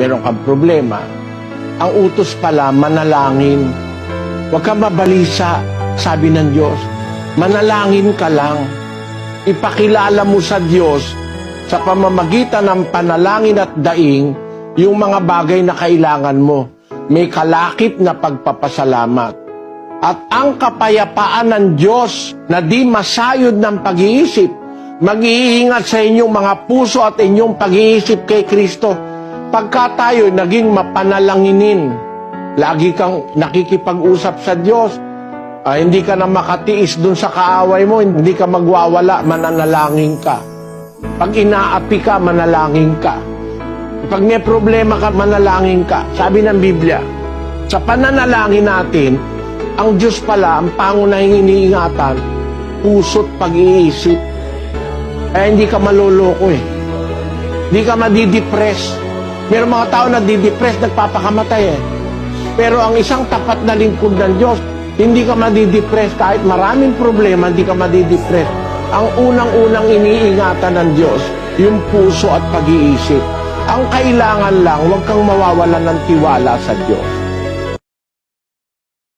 meron kang problema, ang utos pala, manalangin. Huwag kang mabalisa, sabi ng Diyos. Manalangin ka lang. Ipakilala mo sa Diyos sa pamamagitan ng panalangin at daing yung mga bagay na kailangan mo. May kalakip na pagpapasalamat. At ang kapayapaan ng Diyos na di masayod ng pag-iisip, mag-iingat sa inyong mga puso at inyong pag-iisip kay Kristo. Pagka tayo naging mapanalanginin, lagi kang nakikipag-usap sa Diyos, hindi ka na makatiis dun sa kaaway mo, hindi ka magwawala, mananalangin ka. Pag inaapi ka, manalangin ka. Pag may problema ka, manalangin ka. Sabi ng Biblia, sa pananalangin natin, ang Diyos pala, ang pangunahing iniingatan, puso't pag-iisip. Hindi ka maluloko eh. Hindi ka madidepress. Meron mga tao na didepress, nagpapakamatay eh. Pero ang isang tapat na lingkod ng Diyos, hindi ka madidepress. Kahit maraming problema, hindi ka madidepress. Ang unang-unang iniingatan ng Diyos, yung puso at pag-iisip. Ang kailangan lang, huwag kang mawawalan ng tiwala sa Diyos.